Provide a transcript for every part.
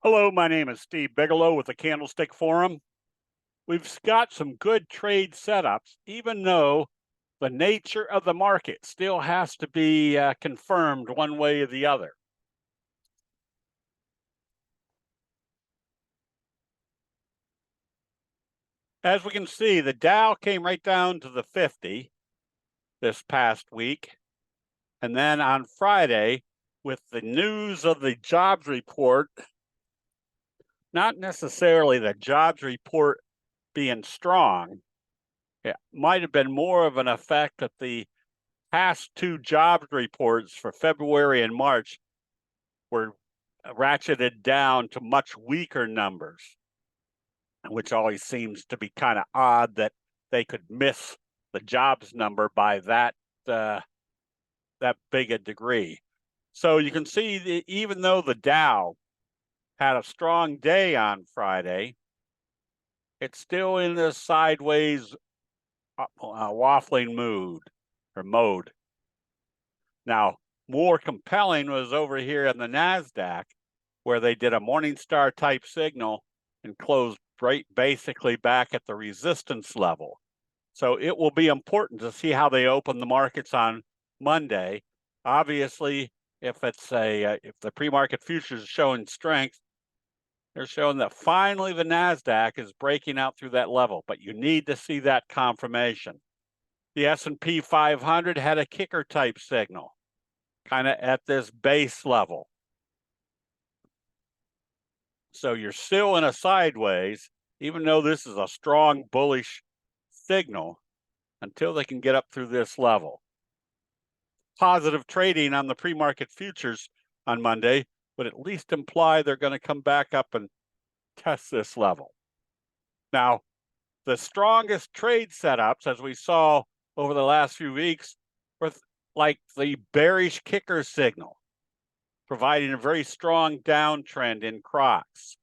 Hello, my name is Steve Bigelow with the Candlestick Forum. We've got some good trade setups, even though the nature of the market still has to be confirmed one way or the other. As we can see, the Dow came right down to the 50 this past week. And then on Friday, with the news of the jobs report, not necessarily the jobs report being strong, it might have been more of an effect that the past two jobs reports for February and March were ratcheted down to much weaker numbers, which always seems to be kind of odd that they could miss the jobs number by that big a degree. So you can see that even though the Dow had a strong day on Friday, it's still in this sideways waffling mode. Now, more compelling was over here in the NASDAQ, where they did a Morningstar type signal and closed right basically back at the resistance level. So it will be important to see how they open the markets on Monday. Obviously, if the pre-market futures is showing strength, they're showing that finally the NASDAQ is breaking out through that level, but you need to see that confirmation. The S&P 500 had a kicker type signal, kind of at this base level. So you're still in a sideways, even though this is a strong bullish signal, until they can get up through this level. Positive trading on the pre-market futures on Monday would at least imply they're going to come back up and test this level. Now, the strongest trade setups, as we saw over the last few weeks, were like the bearish kicker signal, providing a very strong downtrend in Crocs.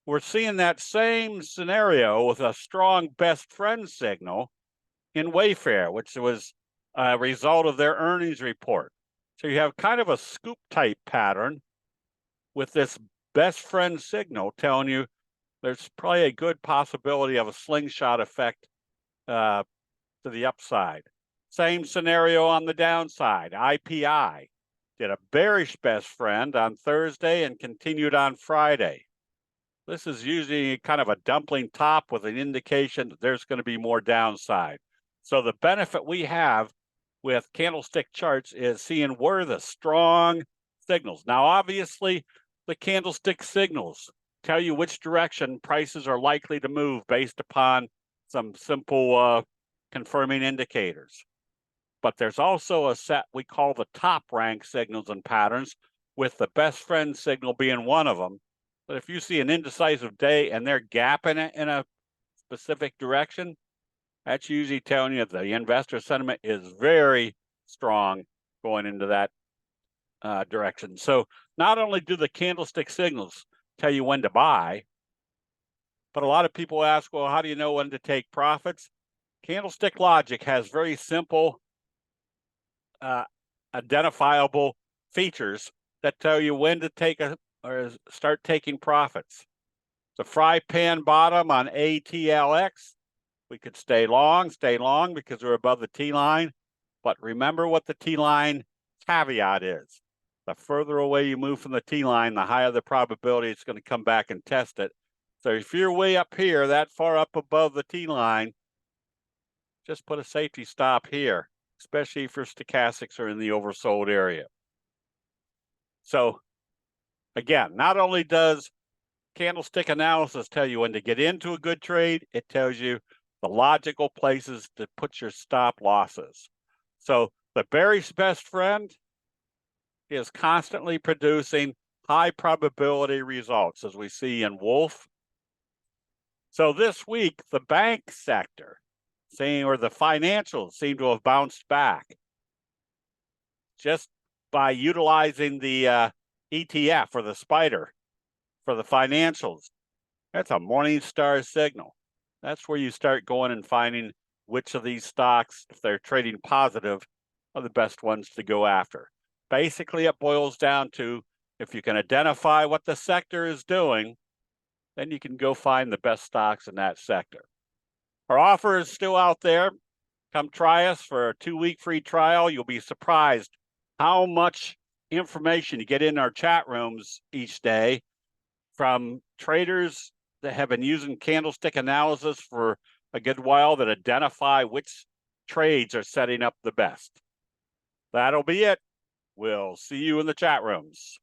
We're seeing that same scenario with a strong best friend signal in Wayfair, which was a result of their earnings report. So you have kind of a scoop type pattern with this best friend signal telling you there's probably a good possibility of a slingshot effect to the upside. Same scenario on the downside. IPI did a bearish best friend on Thursday and continued on Friday. This is usually kind of a dumpling top with an indication that there's going to be more downside. So the benefit we have with candlestick charts is seeing where the strong signals. Now, obviously, the candlestick signals tell you which direction prices are likely to move based upon some simple confirming indicators. But there's also a set we call the top rank signals and patterns, with the best friend signal being one of them. But if you see an indecisive day and they're gapping it in a specific direction, that's usually telling you the investor sentiment is very strong going into that direction. So not only do the candlestick signals tell you when to buy, but a lot of people ask, well, how do you know when to take profits? Candlestick logic has very simple identifiable features that tell you when to take or start taking profits. The fry pan bottom on ATLX, we could stay long because we're above the T line. But remember what the T line caveat is. The further away you move from the T line, the higher the probability it's going to come back and test it. So if you're way up here, that far up above the T line, just put a safety stop here, especially if your stochastics are in the oversold area. So again, not only does candlestick analysis tell you when to get into a good trade, it tells you the logical places to put your stop losses. So the bearish best friend is constantly producing high probability results, as we see in Wolf. So this week, the bank sector, or the financials, seem to have bounced back just by utilizing the ETF or the spider for the financials. That's a Morningstar signal. That's where you start going and finding which of these stocks, if they're trading positive, are the best ones to go after. Basically, it boils down to If you can identify what the sector is doing, then you can go find the best stocks in that sector. Our offer is still out there. Come try us for a 2-week free trial. You'll be surprised how much information you get in our chat rooms each day from traders that have been using candlestick analysis for a good while that identify which trades are setting up the best. That'll be it. We'll see you in the chat rooms.